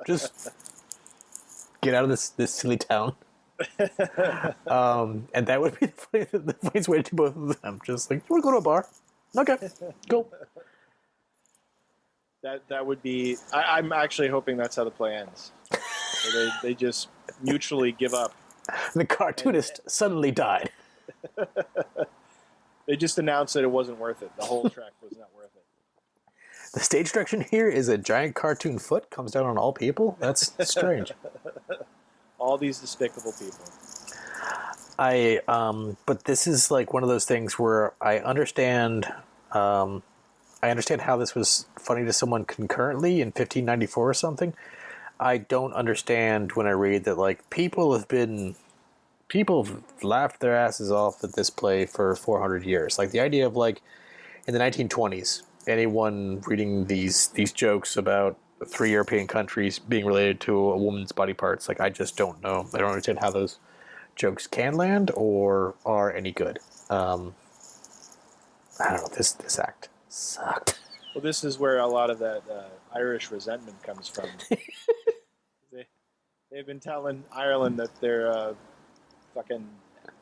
just get out of this silly town." And that would be the funniest way to do both of them. Just like, you want to go to a bar? Okay, go. That would be. I'm actually hoping that's how the play ends. So they just mutually give up. The cartoonist suddenly died. They just announced that it wasn't worth it. The whole trek was not worth it. The stage direction here is a giant cartoon foot comes down on all people. That's strange. All these despicable people. But this is like one of those things where I understand how this was funny to someone concurrently in 1594 or something. I don't understand when I read that like people have laughed their asses off at this play for 400 years. Like the idea of like in the 1920s, anyone reading these jokes about 3 European countries being related to a woman's body parts, like I just don't know. I don't understand how those jokes can land or are any good. I don't know. This act sucked. Well, this is where a lot of that Irish resentment comes from. They've been telling Ireland that they're a fucking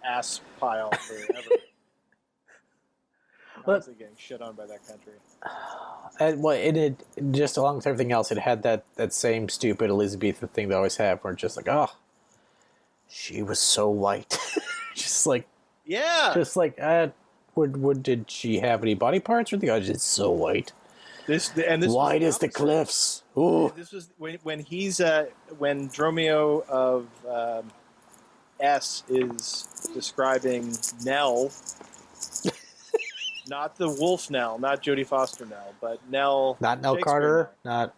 ass pile forever. Honestly, getting shit on by that country. And well, it just along with everything else, it had that same stupid Elizabethan thing they always have, where it's just like, oh, she was so white, just like Would did she have any body parts or the oh, she's so white? This white as the cliffs. Ooh. This was when when Dromio of S is describing Nell, not the wolf Nell, not Jodie Foster Nell, but Nell. Not Nell Carter. Nell.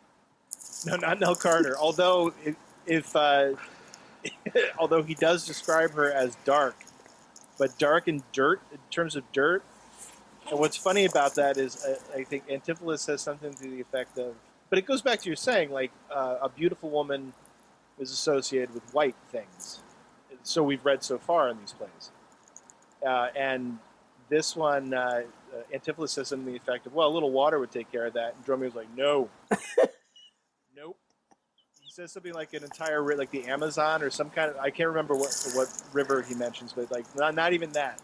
Not Nell Carter. Although although he does describe her as dark, but dark and dirt in terms of dirt. And what's funny about that is I think Antipholus says something to the effect of, but it goes back to your saying, like a beautiful woman is associated with white things. So we've read so far in these plays. And this one, Antipholus says something to the effect of, well, a little water would take care of that. And Dromio's like, no. Nope. He says something like an entire, like the Amazon or some kind of, I can't remember what river he mentions, but like not even that.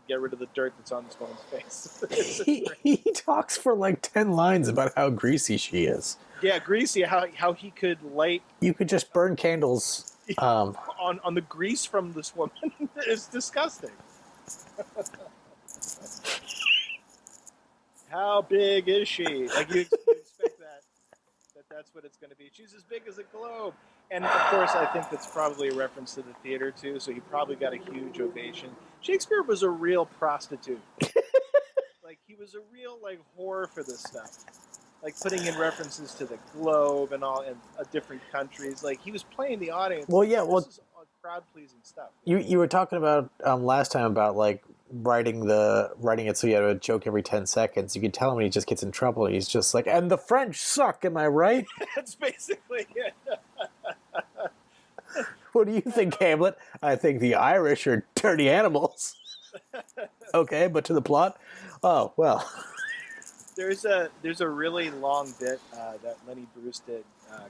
Get rid of the dirt that's on this woman's face. he talks for like 10 lines about how greasy she is. Yeah, greasy. How he could light. You could just burn candles on the grease from this woman. It's disgusting. How big is she? Like you expect that's what it's going to be. She's as big as a globe. And of course, I think that's probably a reference to the theater too. So he probably got a huge ovation. Shakespeare was a real prostitute. Like he was a real like whore for this stuff. Like putting in references to the globe and all and different countries. Like he was playing the audience. Well, yeah. Well, this is crowd pleasing stuff. You were talking about last time about like writing it so you had a joke every 10 seconds. You could tell him when he just gets in trouble. He's just like, and the French suck. Am I right? That's basically it. What do you think, Hamlet? I think the Irish are dirty animals. Okay, but to the plot? Oh, well. There's a really long bit that Lenny Bruce did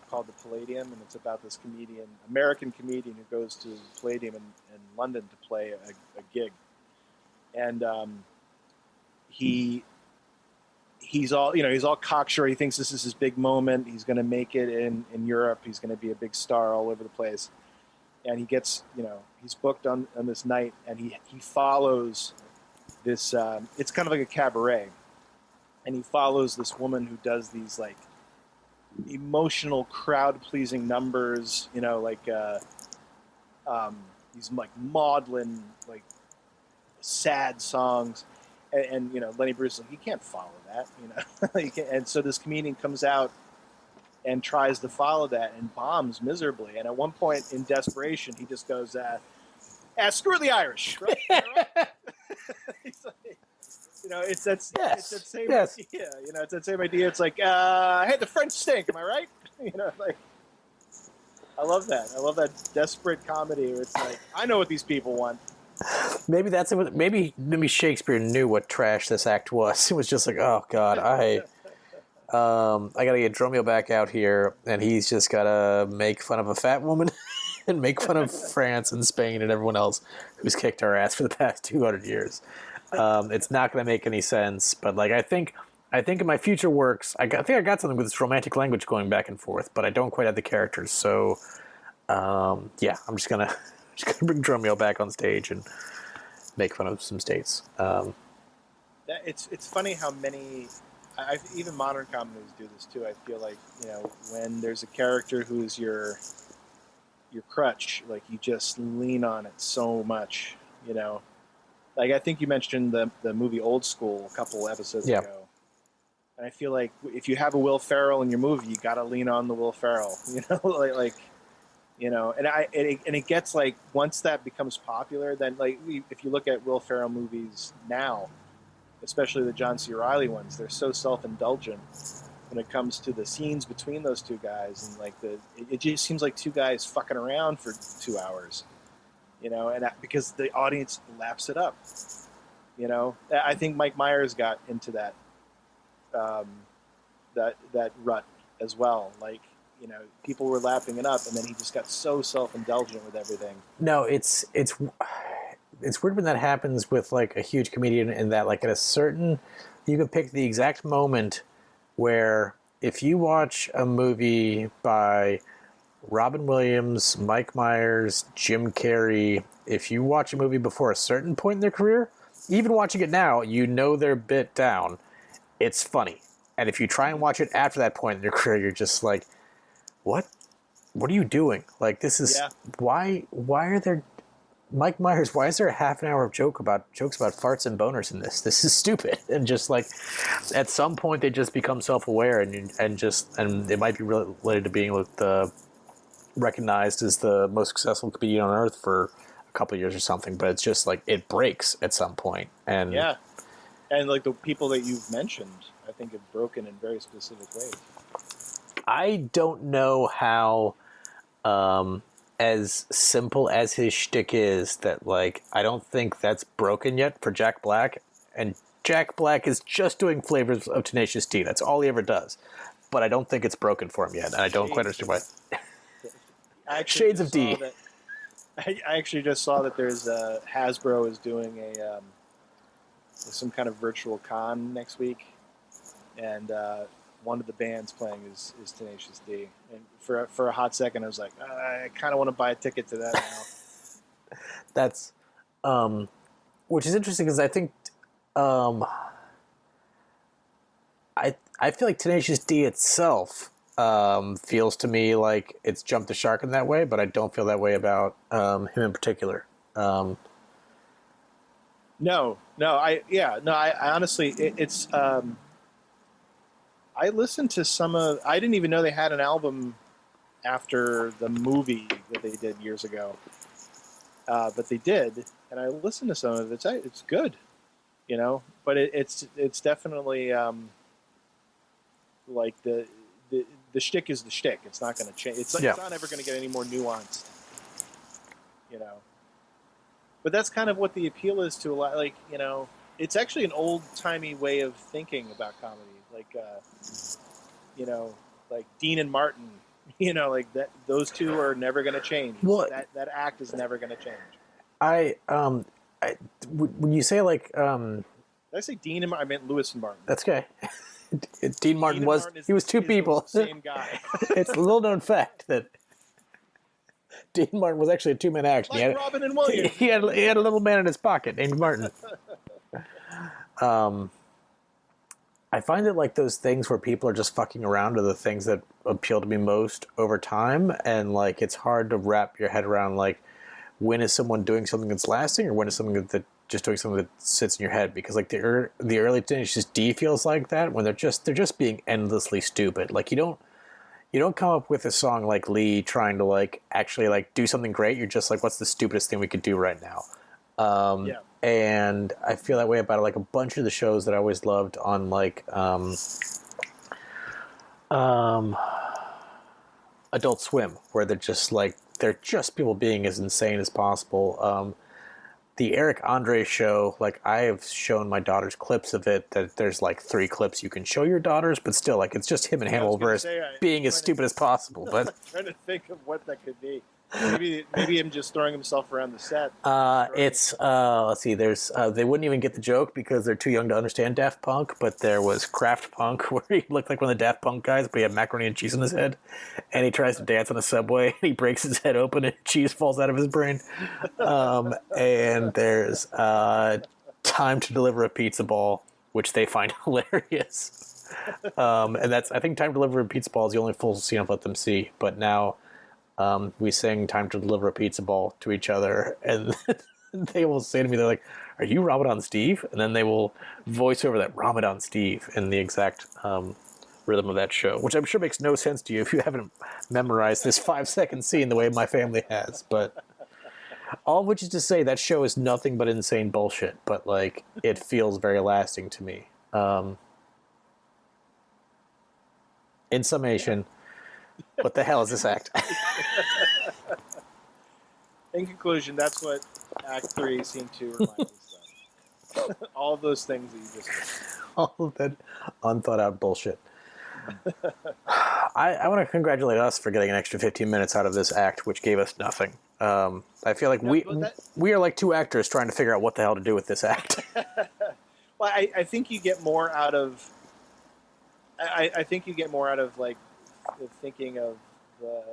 called The Palladium, and it's about this American comedian who goes to the Palladium in London to play a gig. And he's all cocksure. He thinks this is his big moment. He's going to make it in Europe. He's going to be a big star all over the place. And he gets, he's booked on this night, and he follows this. It's kind of like a cabaret, and he follows this woman who does these like emotional, crowd-pleasing numbers. Like these like maudlin, like sad songs, and Lenny Bruce is like, you can't follow that, you can't. And so this comedian comes out and tries to follow that and bombs miserably. And at one point, in desperation, he just goes, "Screw the Irish!" Right? He's like, it's that same idea. It's that same idea. It's like, hey, the French stink. Am I right? Like, I love that. I love that desperate comedy where it's like, I know what these people want. Maybe that's it. Maybe Shakespeare knew what trash this act was. It was just like, oh God, I gotta get Dromio back out here, and he's just gotta make fun of a fat woman and make fun of France and Spain and everyone else who's kicked our ass for the past 200 years. It's not gonna make any sense, but like I think in my future works, I think I got something with this romantic language going back and forth, but I don't quite have the characters. So yeah, I'm just gonna bring Dromio back on stage and make fun of some states. It's funny how many. Even modern comedies do this too. I feel like when there's a character who's your crutch, like you just lean on it so much. You know, like I think you mentioned the movie Old School a couple episodes Yeah. ago, and I feel like if you have a Will Ferrell in your movie, you got to lean on the Will Ferrell. You know, like you know, and it gets like once that becomes popular, then like if you look at Will Ferrell movies now, especially the John C. Reilly ones, they're so self-indulgent when it comes to the scenes between those two guys, and like it just seems like two guys fucking around for 2 hours, you know, and because the audience laps it up, you know. I think Mike Myers got into that that rut as well, like, you know, people were lapping it up, and then he just got so self-indulgent with everything. No, it's weird when that happens with like a huge comedian, in that like at a certain, you can pick the exact moment where if you watch a movie by Robin Williams, Mike Myers, Jim Carrey, if you watch a movie before a certain point in their career, even watching it now, you know they're bit down, it's funny. And if you try and watch it after that point in your career, you're just like, what are you doing? Like, this is why are there, Mike Myers, why is there a half an hour of jokes about farts and boners in this? This is stupid. And just like, at some point they just become self-aware, and it might be related to being recognized as the most successful comedian on earth for a couple of years or something. But it's just like, it breaks at some point. And and like the people that you've mentioned, I think have broken in very specific ways. I don't know how, as simple as his shtick is, that like, I don't think that's broken yet for Jack Black. And Jack Black is just doing flavors of Tenacious D. That's all he ever does. But I don't think it's broken for him yet, and I don't quite understand why. Shades of D. I actually just saw that there's Hasbro is doing some kind of virtual con next week, and one of the bands playing is Tenacious D. And for a hot second, I was like, I kind of want to buy a ticket to that now. That's, which is interesting, because I think, I feel like Tenacious D itself feels to me like it's jumped the shark in that way, but I don't feel that way about him in particular. I honestly, it's. I listened to some of. I didn't even know they had an album after the movie that they did years ago, but they did, and I listened to some of it. It's good, you know. But it's definitely like the shtick is the shtick. It's not going to change. It's not ever going to get any more nuanced, you know. But that's kind of what the appeal is to a lot. Like, you know, it's actually an old-timey way of thinking about comedy. Like, you know, like Dean and Martin, you know, like that. Those two are never going to change. Well, that act is never going to change. When you say like, did I say Dean and Martin? I meant Lewis and Martin. That's okay. Dean Martin was two people. Same guy. It's a little known fact that Dean Martin was actually a two-man act. Like Robin and Williams. He had a little man in his pocket named Martin. I find that like those things where people are just fucking around are the things that appeal to me most over time, and like it's hard to wrap your head around like when is someone doing something that's lasting, or when is something that just doing something that sits in your head. Because like the early Tenacious D feels like that, when they're just being endlessly stupid. Like you don't come up with a song like Lee trying to like actually like do something great. You're just like, what's the stupidest thing we could do right now? And I feel that way about like a bunch of the shows that I always loved on like Adult Swim, where they're just people being as insane as possible. The Eric Andre show, like I have shown my daughters clips of it, that there's like 3 clips you can show your daughters, but still like it's just him and Hannibal Buress being as stupid as possible. But I'm trying to think of what that could be. Maybe him just throwing himself around the set. It's let's see. There's they wouldn't even get the joke because they're too young to understand Daft Punk. But there was Kraft Punk where he looked like one of the Daft Punk guys, but he had macaroni and cheese on his head, and he tries to dance on a subway, and he breaks his head open, and cheese falls out of his brain. And there's Time to Deliver a Pizza Ball, which they find hilarious. And that's, I think Time to Deliver a Pizza Ball is the only full scene I've let them see. But now we sing Time to Deliver a Pizza Ball to each other, and they will say to me, they're like, "Are you Ramadan Steve?" And then they will voice over that Ramadan Steve in the exact rhythm of that show, which I'm sure makes no sense to you if you haven't memorized this 5-second scene the way my family has. But all of which is to say that show is nothing but insane bullshit, but like it feels very lasting to me. In summation, what the hell is this act? In conclusion, that's what Act 3 seemed to remind us of. All of those things that you just said. All of that unthought out bullshit. I want to congratulate us for getting an extra 15 minutes out of this act, which gave us nothing. I feel like we are like two actors trying to figure out what the hell to do with this act. Well, I think you get more out of. I think you get more out of like the thinking of the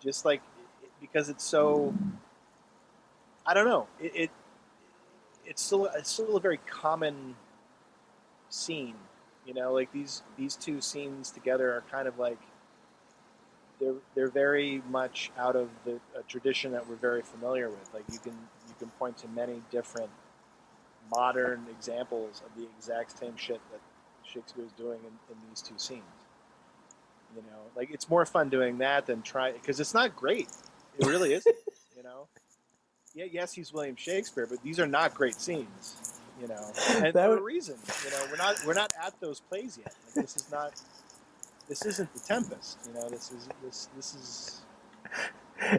just like because it's so. I don't know. It's still a very common scene. You know, like these two scenes together are kind of like they're very much out of a tradition that we're very familiar with. Like you can point to many different modern examples of the exact same shit that Shakespeare is doing in these two scenes. You know, like it's more fun doing that than because it's not great. It really isn't. You know, yes, he's William Shakespeare, but these are not great scenes. You know, and for a reason. You know, we're not at those plays yet. Like, this isn't the Tempest. You know, this is.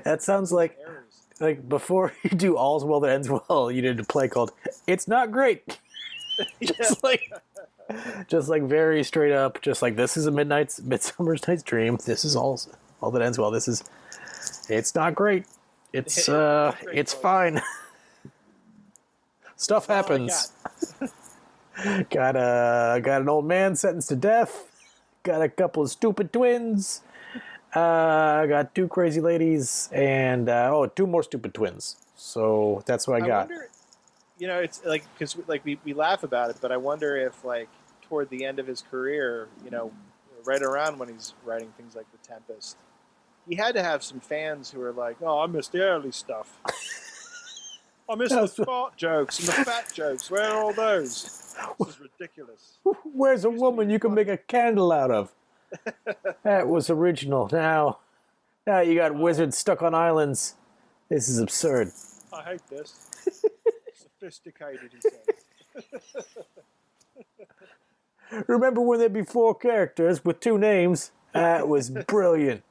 That sounds like errors. Like before you do All's Well That Ends Well, you did a play called It's Not Great. just like very straight up, just like this is a Midsummer's Night's Dream. This is all that ends well. It's not great. It's fine. Stuff happens. Got an old man sentenced to death. Got a couple of stupid twins. Got two crazy ladies and two more stupid twins. So that's what I got. Wonder, you know, it's like because like we laugh about it, but I wonder if like toward the end of his career, you know, right around when he's writing things like The Tempest, he had to have some fans who were like, "Oh, I missed the early stuff. I missed the fart jokes and the fat jokes. Where are all those? This is ridiculous. Where's a woman you can make a candle out of? That was original. Now you got wizards stuck on islands. This is absurd." I hate this. Sophisticated, he says. Remember when there'd be 4 characters with 2 names? That was brilliant.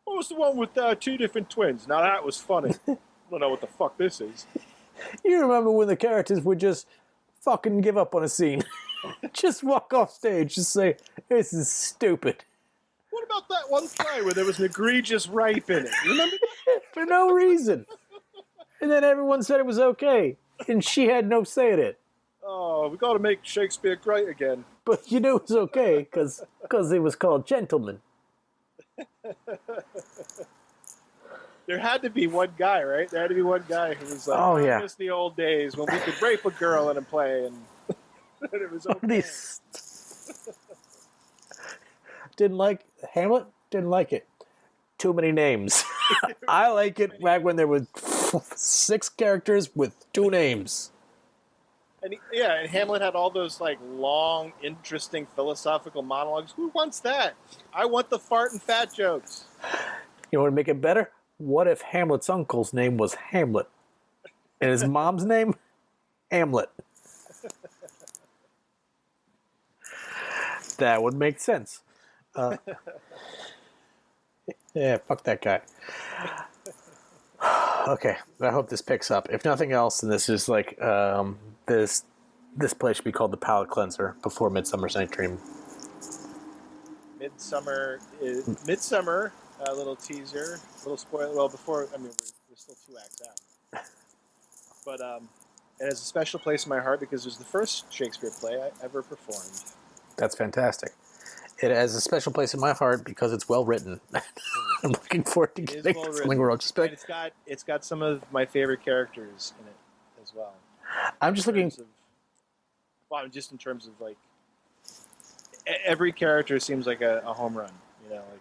What was the one with 2 different twins? Now that was funny. I don't know what the fuck this is. You remember when the characters would just fucking give up on a scene? Just walk off stage, just say, "This is stupid." What about that one play where there was an egregious rape in it? You remember that? For no reason. And then everyone said it was okay. And she had no say in it. Oh, we got to make Shakespeare great again. But you knew it was okay because it was called Gentleman. There had to be one guy, right? There had to be one guy who was like, "Oh yeah, I miss the old days when we could rape a girl in a play and it was okay." Didn't like Hamlet? Didn't like it. Too many names. I like it back when there were 6 characters with 2 names. And and Hamlet had all those like long, interesting philosophical monologues. Who wants that? I want the fart and fat jokes. You want to make it better? What if Hamlet's uncle's name was Hamlet? And his mom's name? Hamlet. That would make sense. Yeah, fuck that guy. Okay, I hope this picks up. If nothing else, then this is like this play should be called The Palate Cleanser before Midsummer's Night's Dream. Midsummer, a little teaser, a little spoiler. Well, before, I mean, we're still 2 acts out. But it has a special place in my heart because it was the first Shakespeare play I ever performed. That's fantastic. It has a special place in my heart because it's well written. I'm looking forward to getting something where I'll just be like, it's got some of my favorite characters in it as well. I'm just looking. Just in terms of like every character seems like a home run. You know, like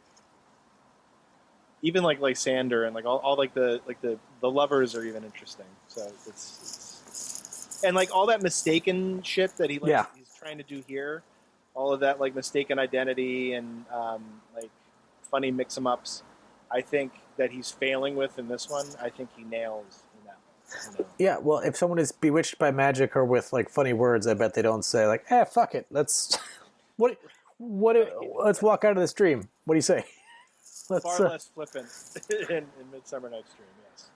even like Lysander and like all like the lovers are even interesting. So it's and like all that mistaken shit that he's trying to do here, all of that like mistaken identity and like funny mix 'em ups. I think that he's failing with in this one. I think he nails in that one. You know? Yeah, well, if someone is bewitched by magic or with like funny words, I bet they don't say like, fuck it, let's let's walk out of this dream. What do you say? Far less flippant in Midsummer Night's Dream, yes.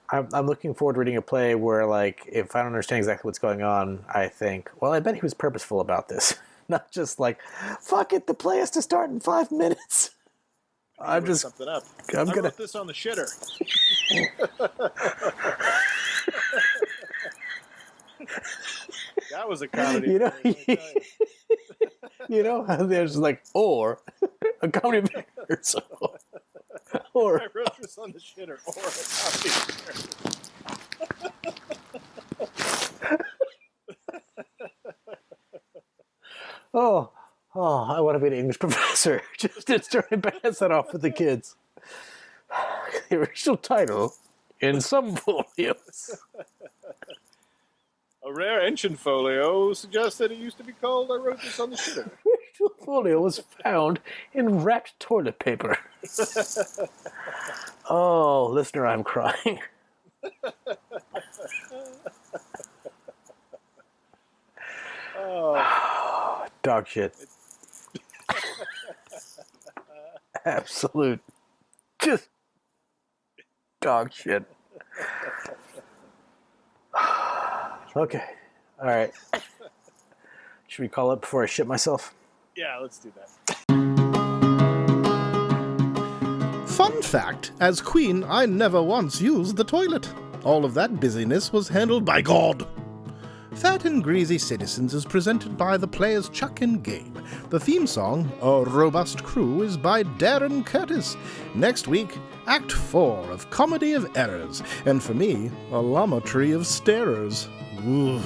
I'm looking forward to reading a play where, like, if I don't understand exactly what's going on, I think, well, I bet he was purposeful about this. Not just like, fuck it, the play has to start in 5 minutes. I'm just something up. I wrote this on the shitter. That was a comedy. You know, there's like, or a comedy bear, so, or I wrote this on the shitter, or a comedy bear. oh, I want to be an English professor. Just to try and pass that off with the kids. The original title, in some folios. A rare ancient folio suggests that it used to be called I wrote this on the shitter. The folio was found in wrapped toilet paper. Oh, listener, I'm crying. Oh. Dog shit. Absolute. Just dog shit. Okay. All right. Should we call it before I shit myself? Yeah, let's do that. Fun fact, as queen, I never once used the toilet. All of that busyness was handled by God. Fat and Greasy Citizens is presented by the players Chuck and Gabe. The theme song, A Robust Crew, is by Darren Curtis. Next week, Act 4 of Comedy of Errors, and for me, a llama tree of starers. Ooh.